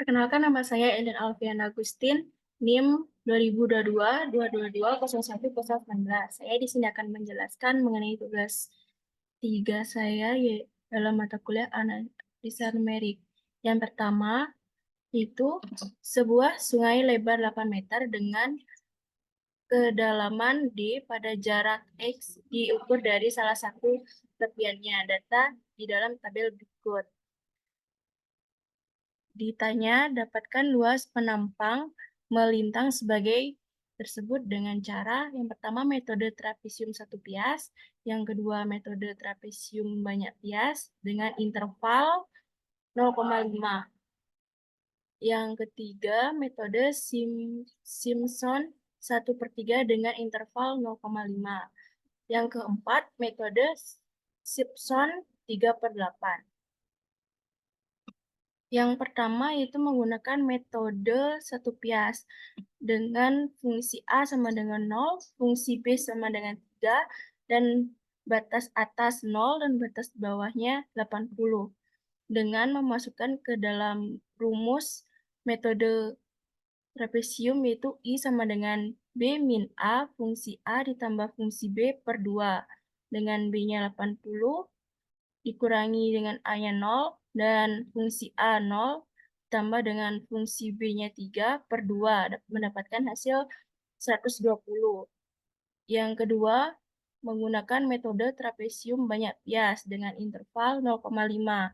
Perkenalkan, nama saya Ellen Alfian Agustin, NIM 2022-222-01-19. Saya di sini akan menjelaskan mengenai tugas 3 saya dalam mata kuliah analisa numerik. Yang pertama, itu sebuah sungai lebar 8 meter dengan kedalaman D pada jarak X diukur dari salah satu tepiannya. Data di dalam tabel berikut. Ditanya, dapatkan luas penampang melintang sebagai tersebut dengan cara yang pertama metode trapesium satu pias, yang kedua metode trapesium banyak pias dengan interval 0,5. Yang ketiga metode Simpson 1/3 dengan interval 0,5. Yang keempat metode Simpson 3/8. Yang pertama yaitu menggunakan metode satu pias dengan fungsi A sama dengan 0, fungsi B sama dengan 3, dan batas atas 0 dan batas bawahnya 80. Dengan memasukkan ke dalam rumus metode trapesium yaitu I sama dengan B min A, fungsi A ditambah fungsi B per 2. Dengan B-nya 80, dikurangi dengan A-nya 0, dan fungsi A 0, ditambah dengan fungsi B-nya 3 per 2, mendapatkan hasil 120. Yang kedua, menggunakan metode trapesium banyak pias dengan interval 0,5.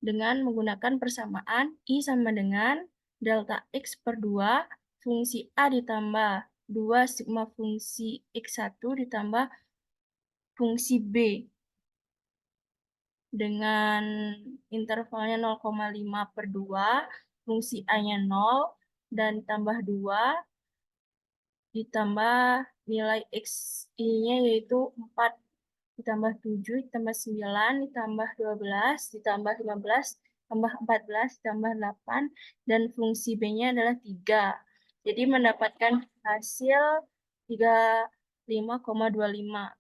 Dengan menggunakan persamaan I sama dengan delta X per 2, fungsi A ditambah 2 sigma fungsi X1 ditambah fungsi B. Dengan intervalnya 0,5 per 2, fungsi A-nya 0, dan tambah 2, ditambah nilai X-nya yaitu 4, ditambah 7, ditambah 9, ditambah 12, ditambah 15, tambah 14, ditambah 8, dan fungsi B-nya adalah 3. Jadi mendapatkan hasil 35,25.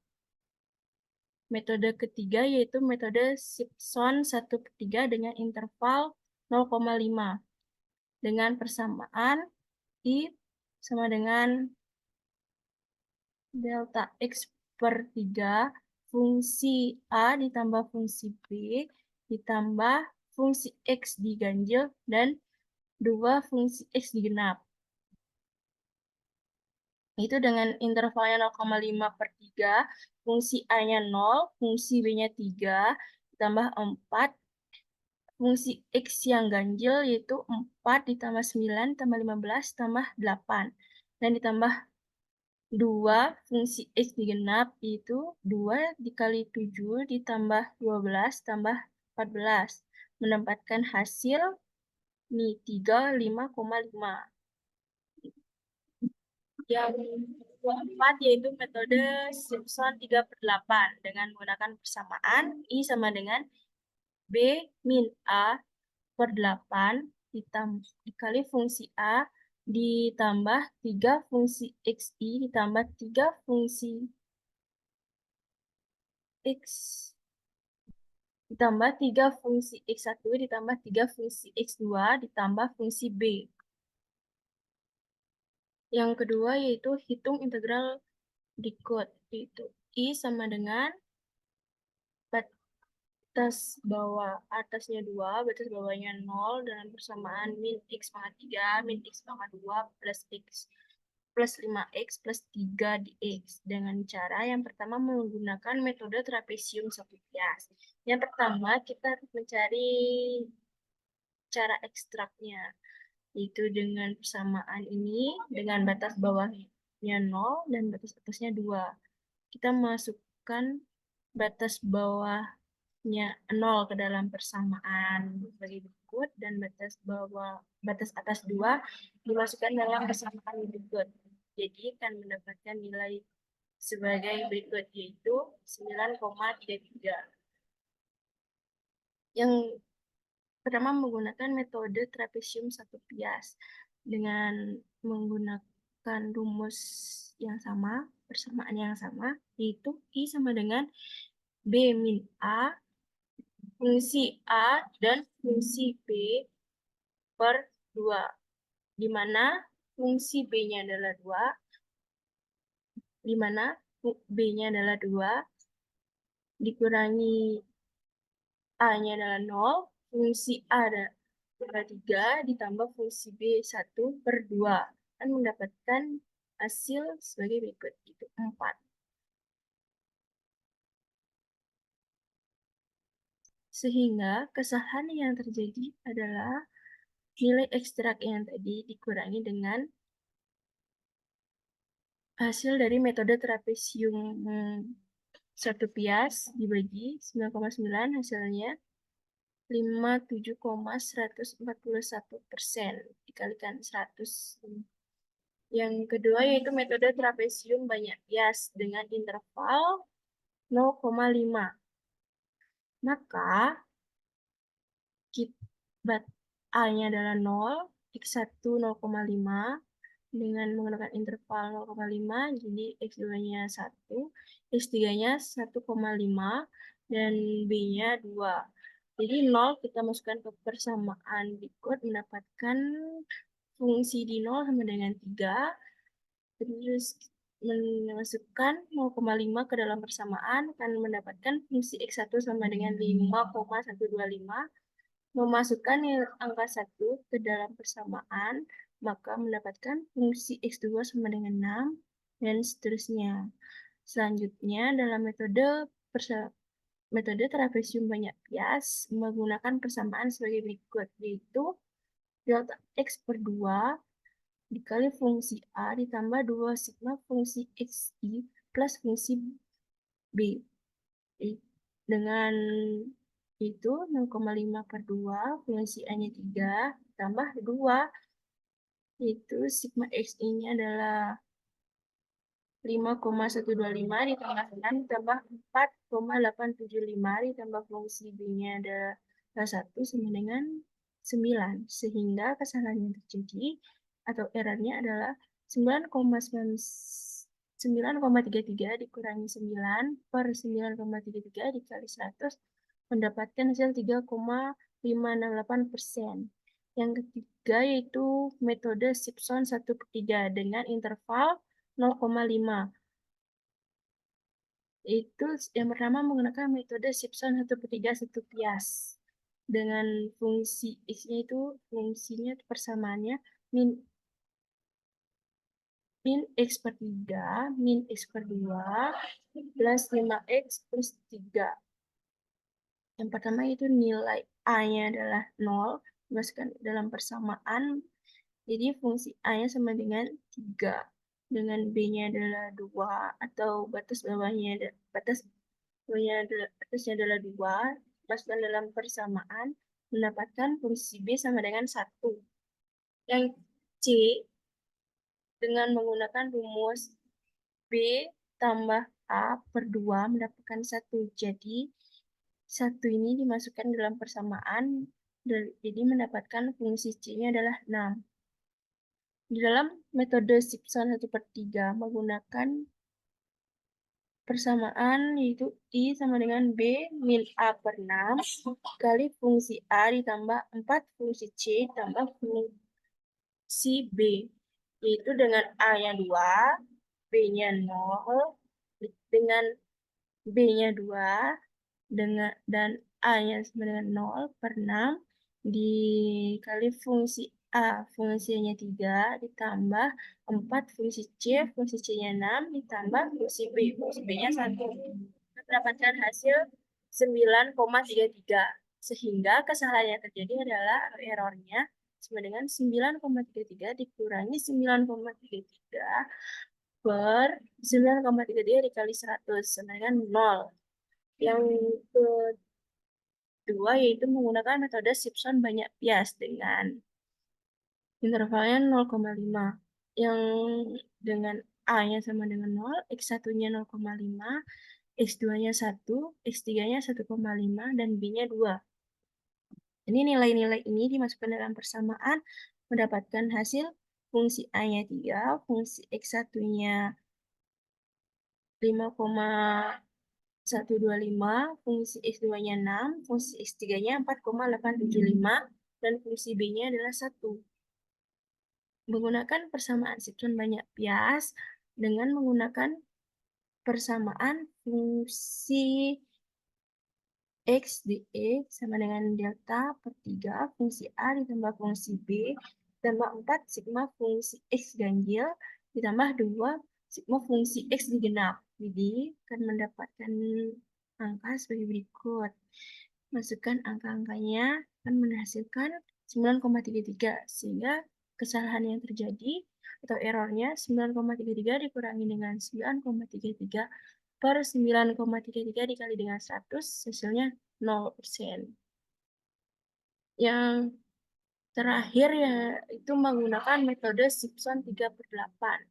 Metode ketiga yaitu metode Simpson 1/3 dengan interval 0,5. Dengan persamaan I sama dengan delta X per 3, fungsi A ditambah fungsi B, ditambah fungsi X diganjil, dan 2 fungsi X digenap. Itu dengan intervalnya 0,5 per 3, fungsi A-nya 0, fungsi B-nya 3, ditambah 4, fungsi X yang ganjil yaitu 4 ditambah 9, ditambah 15, ditambah 8. Dan ditambah 2 fungsi X digenap itu 2 dikali 7 ditambah 12 tambah 14. Mendapatkan hasil Mi 35,5. Yang keempat yaitu metode Simpson 3/8 dengan menggunakan persamaan I sama dengan B min A per 8 dikali fungsi A ditambah 3 fungsi XI ditambah 3 fungsi X ditambah 3 fungsi X1 ditambah 3 fungsi X2 ditambah fungsi B. Yang kedua yaitu hitung integral berikut, yaitu I sama dengan batas bawah atasnya 2, batas bawahnya 0, dengan persamaan min X pangkat 3, min X pangkat 2, plus X plus 5X plus 3 dx. Dengan cara yang pertama menggunakan metode trapesium satu pias. Yang pertama kita harus mencari cara ekstraknya, yaitu dengan persamaan ini, dengan batas bawahnya 0 dan batas atasnya 2. Kita masukkan batas bawahnya 0 ke dalam persamaan sebagai berikut, dan batas atas 2 dimasukkan dalam persamaan berikut. Jadi akan mendapatkan nilai sebagai berikut, yaitu 9,33. Yang pertama menggunakan metode trapesium satu pias dengan menggunakan rumus yang sama, persamaan yang sama, yaitu I sama dengan B min A, fungsi A dan fungsi B per 2, di mana fungsi B-nya adalah 2, di mana B-nya adalah 2, dikurangi A-nya adalah 0, fungsi A adalah 3, ditambah fungsi B 1 per 2. Dan mendapatkan hasil sebagai berikut, gitu, 4. Sehingga kesalahan yang terjadi adalah nilai ekstrak yang tadi dikurangi dengan hasil dari metode trapesium satu pias dibagi 9,9, hasilnya 57,141% dikalikan 100. Yang kedua yaitu metode trapesium banyak pias dengan interval 0,5. Maka A-nya adalah 0, X1 0,5, dengan menggunakan interval 0,5, jadi X2-nya 1, X3-nya 1,5, dan B-nya 2. Jadi 0 kita masukkan ke persamaan berikut, mendapatkan fungsi di 0 sama dengan 3, terus memasukkan 0,5 ke dalam persamaan, akan mendapatkan fungsi X1 sama dengan 5,125, memasukkan angka 1 ke dalam persamaan, maka mendapatkan fungsi X2 sama dengan 6, dan seterusnya. Selanjutnya, dalam metode trapesium banyak pias, menggunakan persamaan sebagai berikut, yaitu delta X per 2 dikali fungsi A ditambah 2 sigma fungsi XI plus fungsi B. Dengan itu 0,5 per 2, fungsi A-nya 3, tambah 2, itu sigma XI-nya adalah 5,125 ditambah 6 ditambah 4,875 ditambah fungsi B-nya adalah 1 sama dengan 9. Sehingga kesalahan yang terjadi atau errornya adalah 9,33 dikurangi 9 per 9,33 dikali 100 mendapatkan hasil 3,568%. Yang ketiga yaitu metode Simpson 1/3 dengan interval 0,5. Itu yang pertama menggunakan metode Simpson 1/3 satu pias. Dengan fungsi X-nya itu fungsinya persamaannya min X per 3, min X per 2, plus 5X plus 3. Yang pertama itu nilai A-nya adalah 0, dimasukkan dalam persamaan. Jadi fungsi A-nya sama dengan 3. Dengan B-nya adalah 2, atau batas bawahnya batasnya adalah 2, masukkan dalam persamaan, mendapatkan fungsi B sama dengan 1. Yang C, dengan menggunakan rumus B tambah A per 2 mendapatkan 1. Jadi 1 ini dimasukkan dalam persamaan, jadi mendapatkan fungsi C-nya adalah 6. Di dalam metode Simpson 1/3 menggunakan persamaan yaitu I sama dengan B min A per 6 kali fungsi A ditambah 4 fungsi C ditambah fungsi B, yaitu dengan A-nya 2, B-nya 0, dengan B-nya 2, dan A-nya sama dengan 0 per 6 dikali fungsi A, fungsinya 3, ditambah 4 fungsi C, fungsi C-nya 6, ditambah fungsi B-nya 1. Mendapatkan hasil 9,33. Sehingga kesalahan yang terjadi adalah errornya sama dengan 9,33 dikurangi 9,33 per 9,33 dikali 100 sama dengan 0. Yang kedua yaitu menggunakan metode Simpson banyak pias dengan intervalnya 0,5. Yang dengan A-nya sama dengan 0, X1-nya 0,5, X2-nya 1, X3-nya 1,5, dan B-nya 2. Ini nilai-nilai ini dimasukkan dalam persamaan, mendapatkan hasil fungsi A-nya 3, fungsi X1-nya 5,125, fungsi X2-nya 6, fungsi X3-nya 4,875, dan fungsi B-nya adalah 1. Menggunakan persamaan Simpson banyak bias dengan menggunakan persamaan fungsi X dx sama dengan delta per 3 fungsi A ditambah fungsi B ditambah 4 sigma fungsi X ganjil ditambah 2 sigma fungsi X digenap. Jadi akan mendapatkan angka sebagai berikut. Masukkan angka-angkanya akan menghasilkan 9,33 sehingga kesalahan yang terjadi atau errornya 9,33 dikurangi dengan 9,33 per 9,33 dikali dengan 100 hasilnya 0%. Yang terakhir ya itu menggunakan metode Simpson 3/8.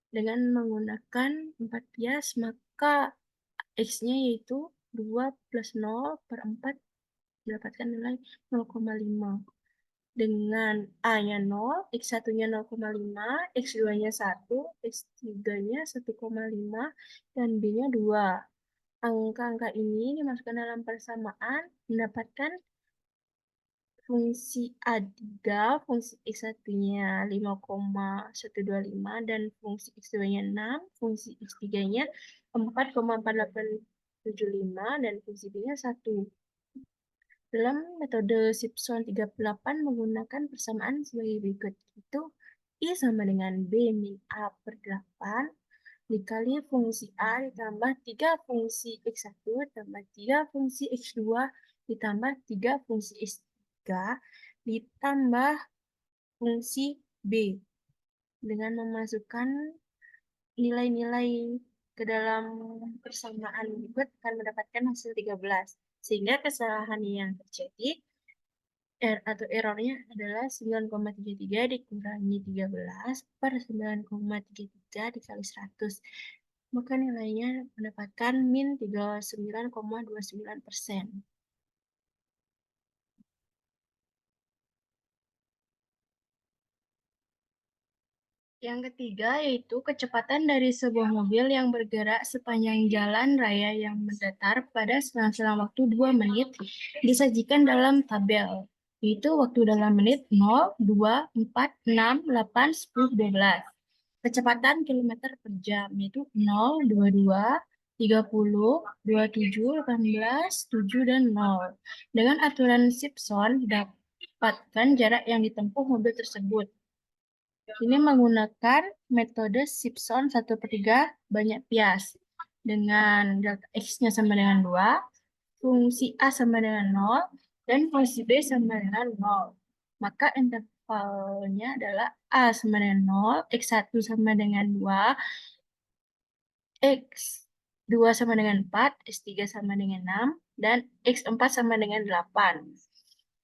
Dengan menggunakan 4 bias maka X-nya yaitu 2 plus 0 per 4 mendapatkan nilai 0,5. Dengan A-nya 0, X1-nya 0,5, X2-nya 1, X3-nya 1,5, dan B-nya 2. Angka-angka ini dimasukkan dalam persamaan, mendapatkan fungsi A3, fungsi X1-nya 5,125, dan fungsi X2-nya 6, fungsi X3-nya 4,4875, dan fungsi B-nya 1. Dalam metode Simpson 38 menggunakan persamaan sebagai berikut. Itu I sama dengan B min A per 8 dikali fungsi A ditambah 3 fungsi X1 ditambah 3 fungsi X2 ditambah 3 fungsi X3 ditambah fungsi B. Dengan memasukkan nilai-nilai ke dalam persamaan berikut akan mendapatkan hasil 13. Sehingga kesalahan yang terjadi atau errornya adalah 9,33 dikurangi 13 per 9,33 dikali 100. Maka nilainya mendapatkan min 39,29%. Yang ketiga yaitu kecepatan dari sebuah mobil yang bergerak sepanjang jalan raya yang mendatar pada selang-selang waktu 2 menit disajikan dalam tabel. Yaitu waktu dalam menit 0, 2, 4, 6, 8, 10, 12. Kecepatan kilometer per jam yaitu 0, 22, 30, 27, 18, 7, dan 0. Dengan aturan Simpson, dapatkan jarak yang ditempuh mobil tersebut. Ini menggunakan metode Simpson 1/3 banyak bias. Dengan delta X-nya sama dengan 2, fungsi A sama dengan 0, dan fungsi B sama dengan 0. Maka intervalnya adalah A sama dengan 0, X1 sama dengan 2, X2 sama dengan 4, X3 sama dengan 6, dan X4 sama dengan 8.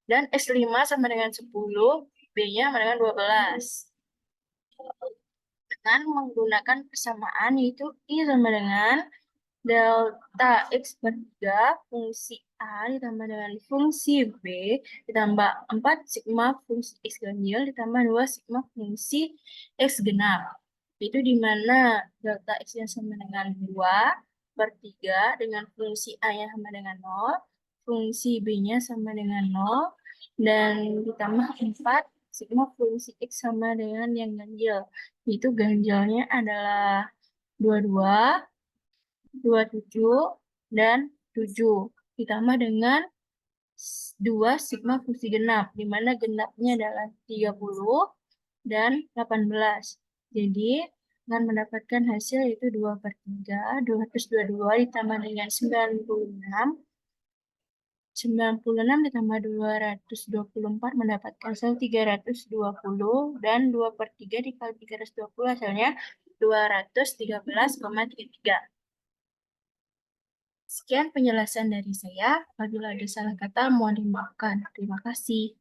Dan X5 sama dengan 10, B-nya sama dengan 12. Dengan menggunakan persamaan yaitu I sama dengan delta X per 3 fungsi A ditambah dengan fungsi B ditambah 4 sigma fungsi X ganjil ditambah 2 sigma fungsi X genap. Itu di mana delta X-nya sama dengan 2 per 3 dengan fungsi A-nya sama dengan 0, fungsi B-nya sama dengan 0, dan ditambah 4 sigma fungsi X sama dengan yang ganjil. Itu ganjilnya adalah 22, 27, dan 7. Ditambah dengan 2 sigma fungsi genap, di mana genapnya adalah 30 dan 18. Jadi, akan mendapatkan hasil yaitu 2 per 3, 222 ditambah dengan 96, 96 ditambah 224 mendapatkan hasil 320, dan 2 per 3 dikali 320 hasilnya 213,33. Sekian penjelasan dari saya. Apabila ada salah kata, mohon dimaafkan. Terima kasih.